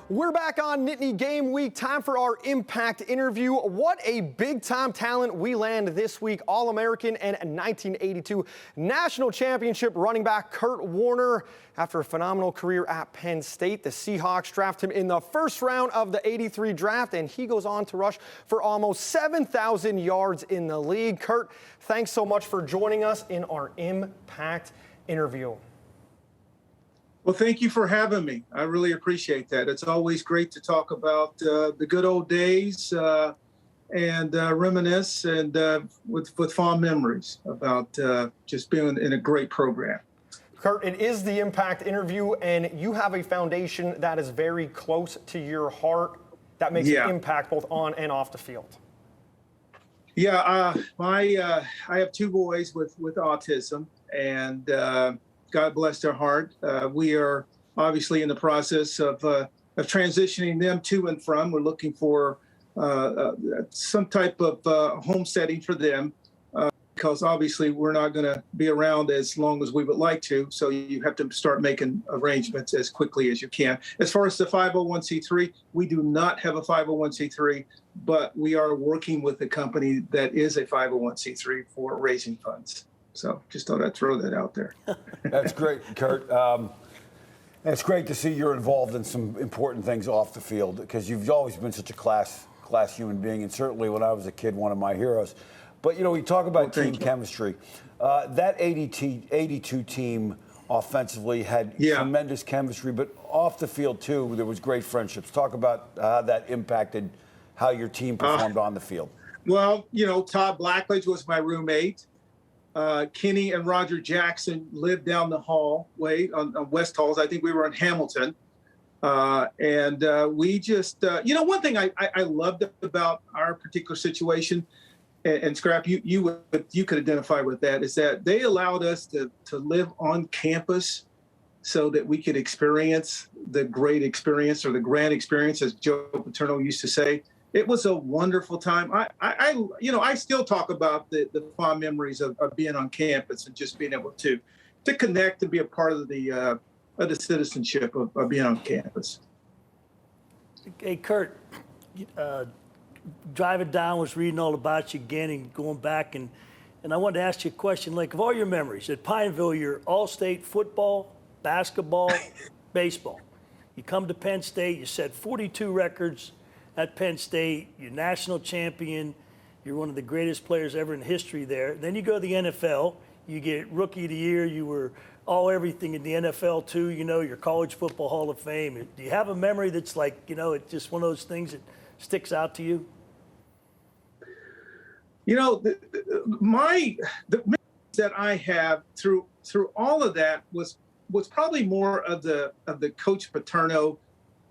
We're back on Nittany Game Week. Time for our Impact interview. What a big-time talent we land this week. All-American and 1982 National Championship running back Curt Warner. After a phenomenal career at Penn State, the Seahawks draft him in the first round of the '83 draft, and he goes on to rush for almost 7,000 yards in the league. Curt, thanks so much for joining us in our Impact interview. Well, thank you for having me. I really appreciate that. It's always great to talk about the good old days and reminisce and with fond memories about just being in a great program. Curt, it is the Impact interview, and you have a foundation that is very close to your heart that makes an impact both on and off the field. Yeah, I have two boys with autism, and God bless their heart. We are obviously in the process of transitioning them to and from. We're looking for some type of home setting for them because obviously we're not going to be around as long as we would like to. So you have to start making arrangements as quickly as you can. As far as the 501c3, we do not have a 501c3, but we are working with a company that is a 501c3 for raising funds. So just thought I'd throw that out there. That's great, Curt. It's great to see you're involved in some important things off the field because you've always been such a class human being, and certainly when I was a kid, one of my heroes. But, you know, we talk about team chemistry. That 82 team offensively had tremendous chemistry, but off the field, too, there was great friendships. Talk about how that impacted how your team performed on the field. Well, you know, Todd Blackledge was my roommate. Kenny and Roger Jackson lived down the hallway on West Halls. I think we were in Hamilton. We just, you know, one thing I loved about our particular situation, and Scrap, you could identify with that, is that they allowed us to live on campus so that we could experience the great experience or the grand experience, as Joe Paterno used to say. It was a wonderful time. I still talk about the fond memories of being on campus and just being able to connect and be a part of the citizenship of being on campus. Hey, Curt, driving down, was reading all about you again and going back, and I wanted to ask you a question. Like, of all your memories at Pineville, you're all-state football, basketball, baseball. You come to Penn State, you set 42 records at Penn State, you're national champion, you're one of the greatest players ever in history there. Then you go to the NFL, you get Rookie of the Year, you were all everything in the NFL too, you know, your College Football Hall of Fame. Do you have a memory that's like, you know, it's just one of those things that sticks out to you? You know, the memories that I have through all of that was probably more of the Coach Paterno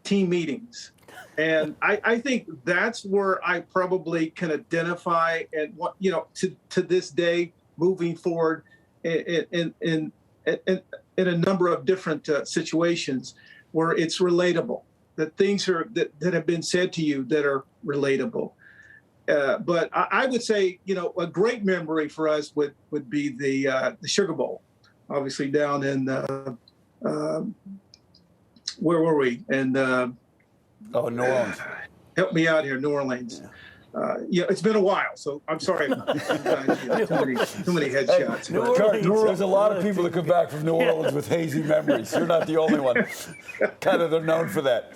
team meetings. And I think that's where I probably can identify and what, you know, to this day, moving forward in a number of different situations where it's relatable, that things that have been said to you that are relatable. But I would say, you know, a great memory for us would be the Sugar Bowl, obviously down in where were we? And New Orleans. Help me out here, New Orleans. Yeah, it's been a while, so I'm sorry. Too many headshots. Hey, there's a lot of people that come back from New Orleans with hazy memories. You're not the only one. Kind of, they're known for that.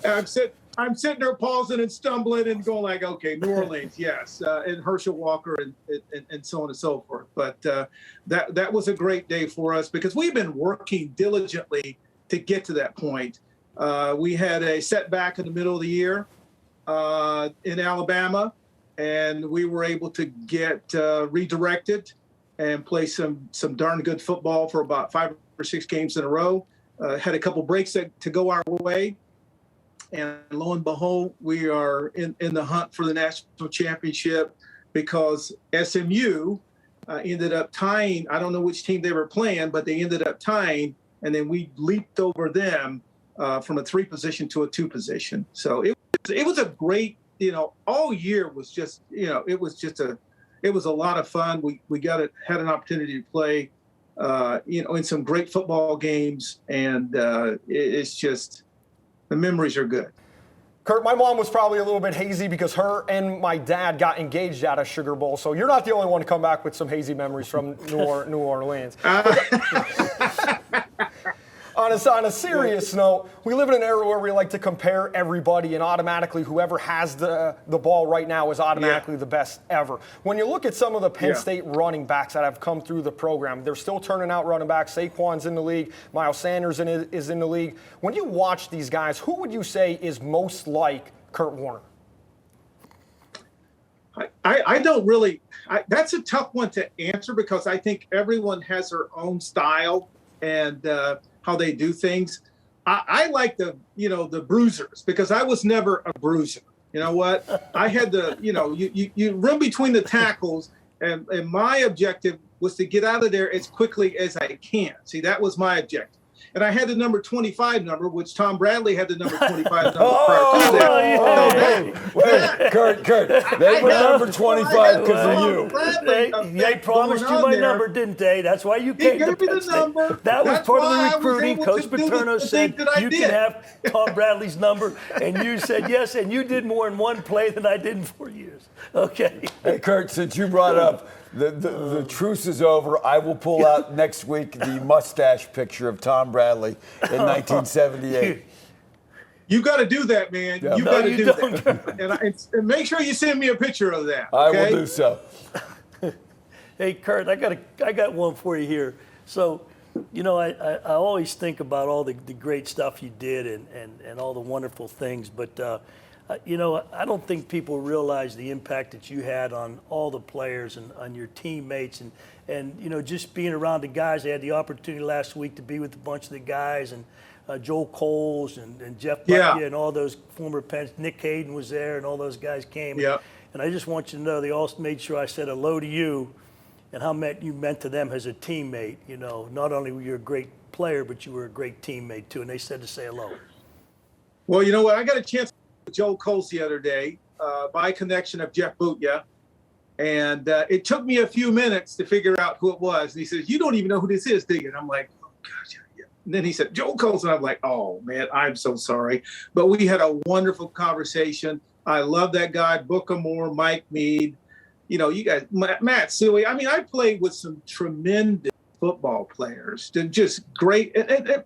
I'm sitting there pausing and stumbling and going like, okay, New Orleans, yes, and Herschel Walker and so on and so forth. But that was a great day for us because we've been working diligently to get to that point. We had a setback in the middle of the year in Alabama, and we were able to get redirected and play some darn good football for about 5 or 6 games in a row. Had a couple breaks to go our way. And lo and behold, we are in the hunt for the national championship because SMU ended up tying. I don't know which team they were playing, but they ended up tying, and then we leaped over them from a 3 position to a 2 position. So it was a great, you know, all year was just, you know, it was a lot of fun. We had an opportunity to play in some great football games, and it's just the memories are good. Curt, my mom was probably a little bit hazy because her and my dad got engaged at a Sugar Bowl. So you're not the only one to come back with some hazy memories from New Orleans. On a serious note, we live in an era where we like to compare everybody, and automatically whoever has the ball right now is automatically the best ever. When you look at some of the Penn State running backs that have come through the program, they're still turning out running backs. Saquon's in the league. Miles Sanders is in the league. When you watch these guys, who would you say is most like Curt Warner? I don't really – that's a tough one to answer because I think everyone has their own style and how they do things. I like the bruisers because I was never a bruiser. You know what? I had the, you run between the tackles, and my objective was to get out of there as quickly as I can. See, that was my objective. And I had the number 25 number, which Tom Bradley had the number 25 number prior to that. Wait, Curt, they were number 25 because of you. They promised you my number, didn't they? That's why you came to Penn State. That was part of the recruiting. Coach Paterno said you can have Tom Bradley's number, and you said yes, and you did more in one play than I did in 4 years. Okay. Hey, Curt, since you brought up the truce is over, I will pull out next week the mustache picture of Tom Bradley in 1978. You got to do that, man. Yeah. You got to do that. And make sure you send me a picture of that. Okay? I will do so. Hey, Curt, I got one for you here. So, I always think about all the great stuff you did and all the wonderful things, but I don't think people realize the impact that you had on all the players and on your teammates and just being around the guys. I had the opportunity last week to be with a bunch of the guys and Joel Coles and Jeff Buttia and all those former Penn. Nick Hayden was there and all those guys came. Yeah. And I just want you to know they all made sure I said hello to you and how you meant to them as a teammate. Not only were you a great player, but you were a great teammate too. And they said to say hello. Well, you know what? I got a chance with Joel Coles the other day by connection of Jeff Buttia. And it took me a few minutes to figure out who it was. And he says, "You don't even know who this is, do you?" And I'm like, "Oh, gosh, yeah." And then he said, "Joel Coles." And I'm like, "Oh, man, I'm so sorry." But we had a wonderful conversation. I love that guy, Booker Moore, Mike Mead. You guys, Matt Suey. I mean, I played with some tremendous football players. They're just great. And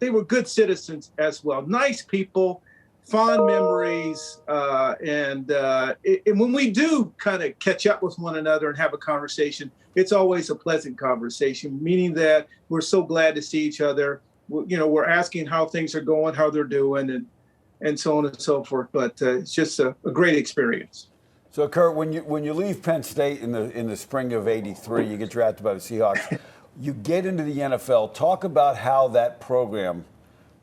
they were good citizens as well. Nice people. Fond memories, and when we do kind of catch up with one another and have a conversation, it's always a pleasant conversation, meaning that we're so glad to see each other. We're asking how things are going, how they're doing, and so on and so forth. But it's just a great experience. So, Curt, when you leave Penn State in the spring of '83, you get drafted by the Seahawks. You get into the NFL. Talk about how that program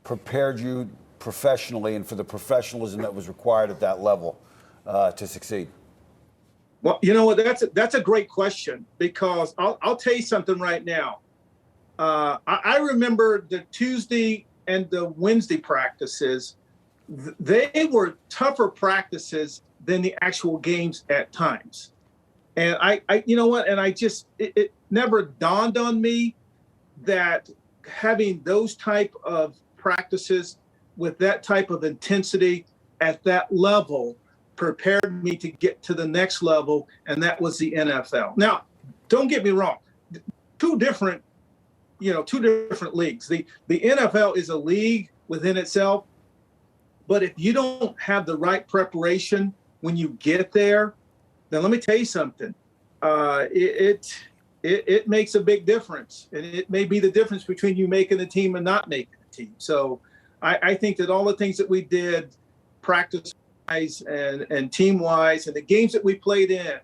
prepared you professionally and for the professionalism that was required at that level to succeed. Well, you know what? That's a great question because I'll tell you something right now. I remember the Tuesday and the Wednesday practices. They were tougher practices than the actual games at times. And I you know what? And it never dawned on me that having those type of practices with that type of intensity at that level prepared me to get to the next level, and that was the NFL. Now, don't get me wrong, two different leagues. The NFL is a league within itself, but if you don't have the right preparation when you get there, then let me tell you something. It makes a big difference, and it may be the difference between you making the team and not making the team. So I think that all the things that we did, practice-wise and team-wise, and the games that we played in,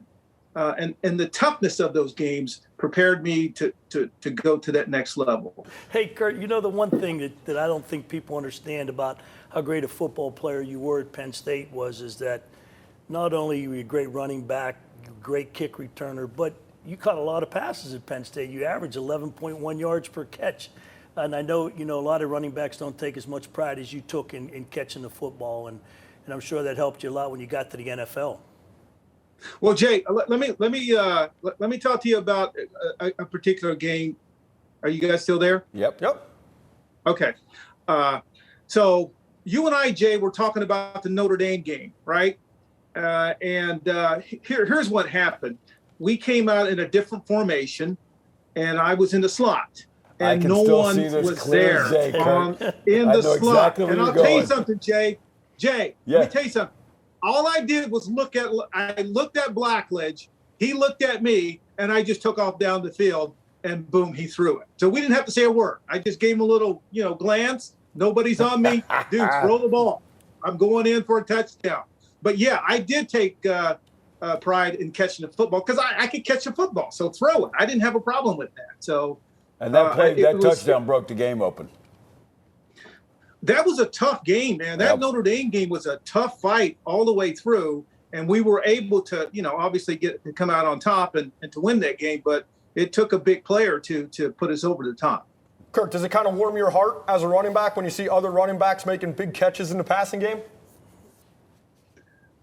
and the toughness of those games prepared me to go to that next level. Hey, Curt, the one thing that I don't think people understand about how great a football player you were at Penn State is that not only were you a great running back, great kick returner, but you caught a lot of passes at Penn State. You averaged 11.1 yards per catch. And I know, a lot of running backs don't take as much pride as you took in catching the football. And I'm sure that helped you a lot when you got to the NFL. Well, Jay, let me talk to you about a particular game. Are you guys still there? Yep. Okay. So you and I, Jay, were talking about the Notre Dame game, right? Here's what happened. We came out in a different formation, and I was in the slot, and no one was there in the slot. And I'll tell you something, Jay. Let me tell you something. All I did was I looked at Blackledge, he looked at me, and I just took off down the field, and boom, he threw it. So we didn't have to say a word. I just gave him a little, glance. Nobody's on me. Dude, throw the ball. I'm going in for a touchdown. But yeah, I did take pride in catching the football because I could catch a football. So throw it. I didn't have a problem with that. So and that touchdown broke the game open. That was a tough game, man. That Notre Dame game was a tough fight all the way through, and we were able to, obviously to come out on top and to win that game. But it took a big player to put us over the top. Curt, does it kind of warm your heart as a running back when you see other running backs making big catches in the passing game?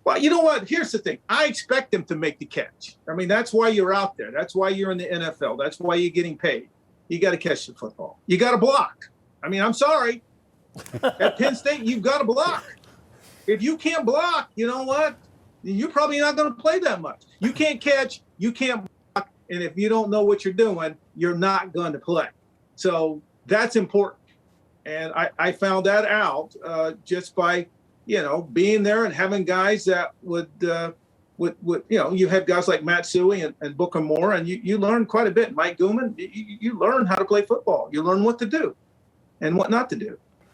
Well, you know what? Here's the thing. I expect them to make the catch. I mean, that's why you're out there. That's why you're in the NFL. That's why you're getting paid. You got to catch the football. You got to block. I mean, I'm sorry. At Penn State, you've got to block. If you can't block, you know what? You're probably not going to play that much. You can't catch, you can't block, and if you don't know what you're doing, you're not going to play. So that's important. And I found that out just by, being there and having guys that would you have guys like Matt Suey and Booker Moore, and you learn quite a bit. Mike Gooman, you learn how to play football. You learn what to do and what not to do.